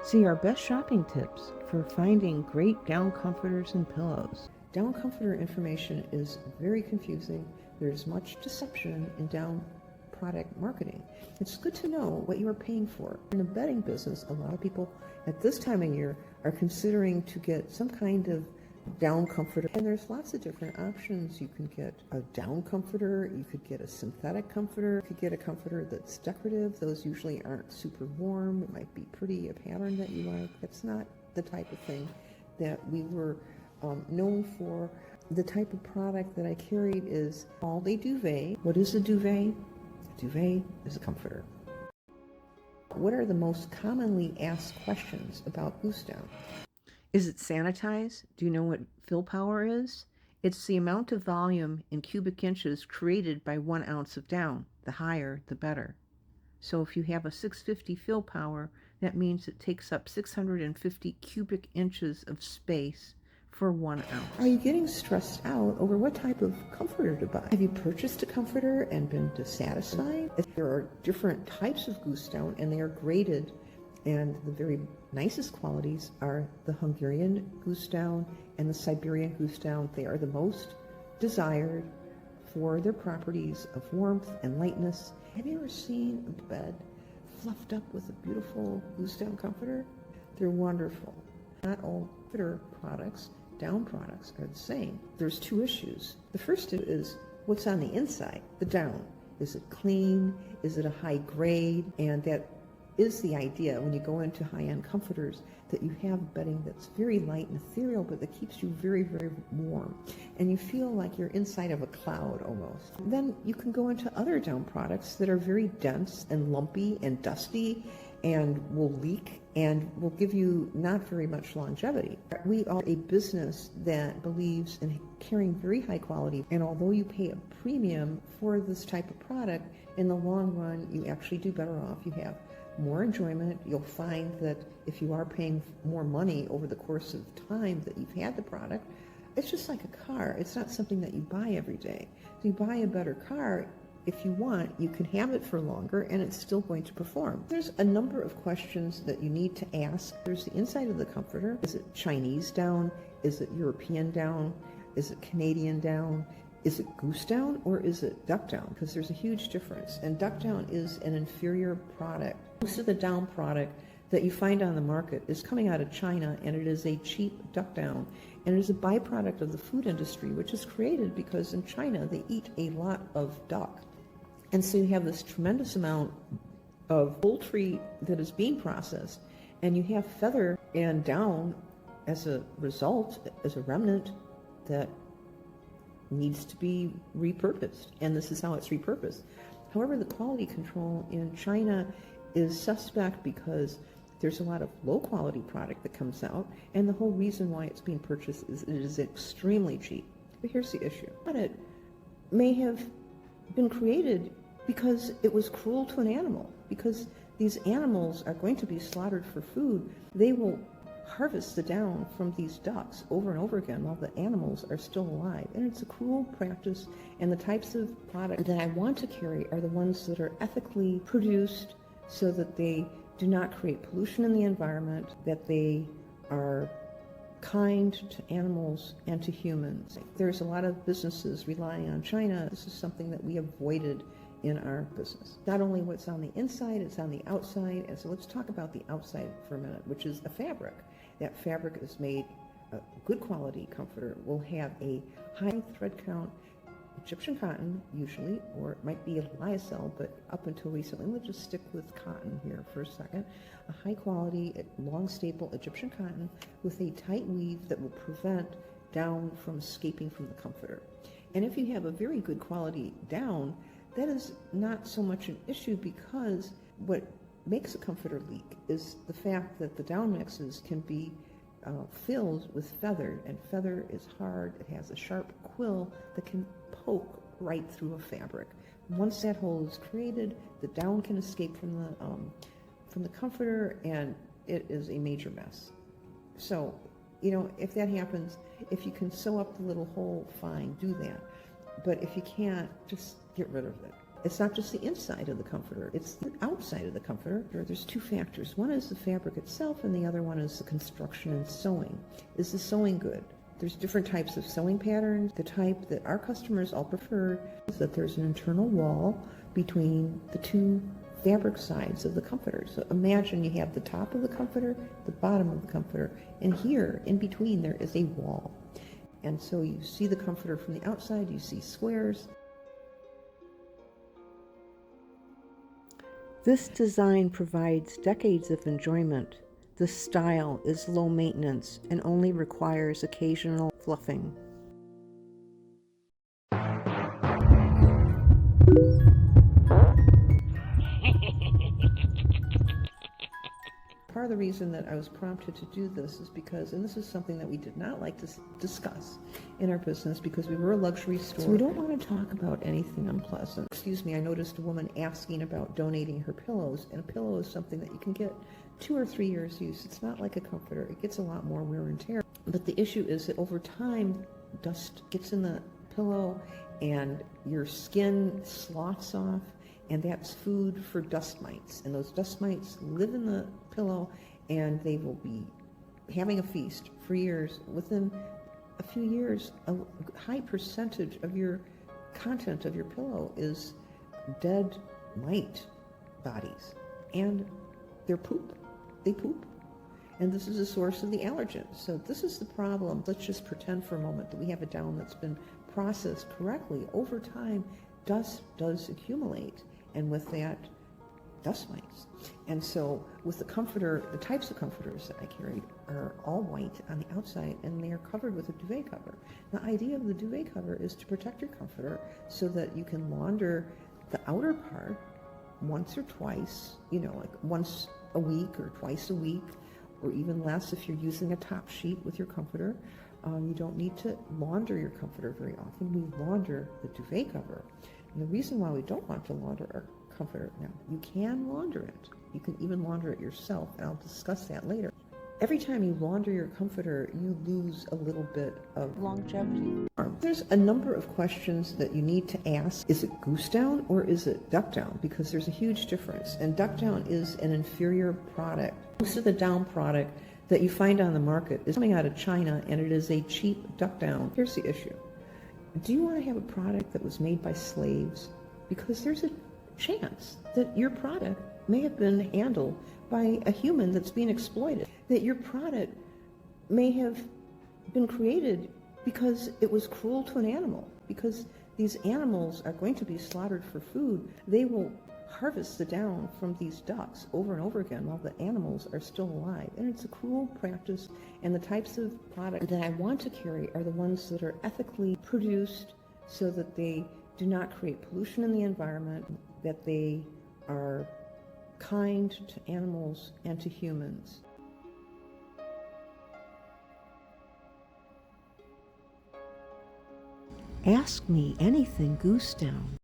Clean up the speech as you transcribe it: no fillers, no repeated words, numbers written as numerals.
See our best shopping tips for finding great down comforters and pillows. Down comforter information is very confusing. There's much deception in down product marketing. It's good to know what you are paying for. In the bedding business, a lot of people at this time of year are considering to get some kind of down comforter, and there's lots of different options. You can get a down comforter, you could get a synthetic comforter, you could get a comforter that's decorative. Those usually aren't super warm. It might be pretty, a pattern that you like. That's not the type of thing that we were known for. The type of product that I carried is called a duvet. What is a duvet? A duvet is a comforter. What are the most commonly asked questions about goose down? Is it sanitized? Do you know what fill power is? It's the amount of volume in cubic inches created by 1 ounce of down. The higher, the better. So if you have a 650 fill power, that means it takes up 650 cubic inches of space for 1 ounce. Are you getting stressed out over what type of comforter to buy? Have you purchased a comforter and been dissatisfied? There are different types of goose down, and they are graded. And the very nicest qualities are the Hungarian goose down and the Siberian goose down. They are the most desired for their properties of warmth and lightness. Have you ever seen a bed fluffed up with a beautiful goose down comforter? They're wonderful. Not all comforter products, down products, are the same. There's 2 issues. The first is what's on the inside, the down. Is it clean? Is it a high grade? And that is the idea when you go into high-end comforters, that you have bedding that's very light and ethereal, but that keeps you very, very warm. And you feel like you're inside of a cloud almost. Then you can go into other down products that are very dense and lumpy and dusty and will leak and will give you not very much longevity. We are a business that believes in carrying very high quality, and although you pay a premium for this type of product, in the long run you actually do better off. You have more enjoyment. You'll find that if you are paying more money over the course of time that you've had the product, it's just like a car. It's not something that you buy every day. If you buy a better car, if you want, you can have it for longer and it's still going to perform. There's a number of questions that you need to ask. There's the inside of the comforter. Is it Chinese down? Is it European down? Is it Canadian down? Is it goose down or is it duck down? Because there's a huge difference. And duck down is an inferior product. Most of the down product that you find on the market is coming out of China, and it is a cheap duck down. And it is a byproduct of the food industry, which is created because in China they eat a lot of duck. And so you have this tremendous amount of poultry that is being processed, and you have feather and down as a result, as a remnant that needs to be repurposed, and this is how it's repurposed. However, the quality control in China is suspect because there's a lot of low quality product that comes out, and the whole reason why it's being purchased is it is extremely cheap. But here's the issue. It may have been created because it was cruel to an animal, because these animals are going to be slaughtered for food. They will harvest the down from these ducks over and over again while the animals are still alive. And it's a cruel practice, and the types of product that I want to carry are the ones that are ethically produced so that they do not create pollution in the environment, that they are kind to animals and to humans. There's a lot of businesses relying on China. This is something that we avoided in our business. Not only what's on the inside, it's on the outside. And so let's talk about the outside for a minute, which is a fabric. That fabric is made, a good quality comforter will have a high thread count Egyptian cotton usually, or it might be a lyocell, but up until recently, let's just stick with cotton here for a second. A high quality, long staple Egyptian cotton with a tight weave that will prevent down from escaping from the comforter. And if you have a very good quality down, that is not so much an issue, because what makes a comforter leak is the fact that the down mixes can be filled with feather, and feather is hard. It has a sharp quill that can poke right through a fabric. Once that hole is created, the down can escape from the comforter, and it is a major mess. So, if that happens, if you can sew up the little hole, fine, do that. But if you can't, just get rid of it. It's not just the inside of the comforter, it's the outside of the comforter. There's two factors. One is the fabric itself, and the other one is the construction and sewing. Is the sewing good? There's different types of sewing patterns. The type that our customers all prefer is that there's an internal wall between the two fabric sides of the comforter. So imagine you have the top of the comforter, the bottom of the comforter, and here in between there is a wall. And so you see the comforter from the outside, you see squares. This design provides decades of enjoyment. The style is low maintenance and only requires occasional fluffing. Part of the reason that I was prompted to do this is because, and this is something that we did not like to discuss in our business because we were a luxury store. So we don't want to talk about anything unpleasant. Excuse me, I noticed a woman asking about donating her pillows, and a pillow is something that you can get 2 or 3 years use. It's not like a comforter. It gets a lot more wear and tear. But the issue is that over time, dust gets in the pillow and your skin sloughs off, and that's food for dust mites. And those dust mites live in the pillow, and they will be having a feast for years. Within a few years, a high percentage of your content of your pillow is dead mite bodies, and they're poop. They poop. And this is a source of the allergens. So this is the problem. Let's just pretend for a moment that we have a down that's been processed correctly. Over time, dust does accumulate, and with that, dust mites. And so with the comforter, the types of comforters that I carry are all white on the outside, and they are covered with a duvet cover. The idea of the duvet cover is to protect your comforter so that you can launder the outer part once or twice, like once a week or twice a week, or even less if you're using a top sheet with your comforter. You don't need to launder your comforter very often. We launder the duvet cover. And the reason why we don't want to launder our comforter, now, you can launder it. You can even launder it yourself, and I'll discuss that later. Every time you launder your comforter, you lose a little bit of longevity. There's a number of questions that you need to ask. Is it goose down or is it duck down? Because there's a huge difference. And duck down is an inferior product. Most of the down product that you find on the market is coming out of China, and it is a cheap duck down. Here's the issue. Do you want to have a product that was made by slaves? Because there's a chance that your product may have been handled by a human that's being exploited. That your product may have been created because it was cruel to an animal. Because these animals are going to be slaughtered for food. They will harvest the down from these ducks over and over again while the animals are still alive. And it's a cruel practice, and the types of product that I want to carry are the ones that are ethically produced so that they do not create pollution in the environment, that they are kind to animals and to humans. Ask me anything, goose down.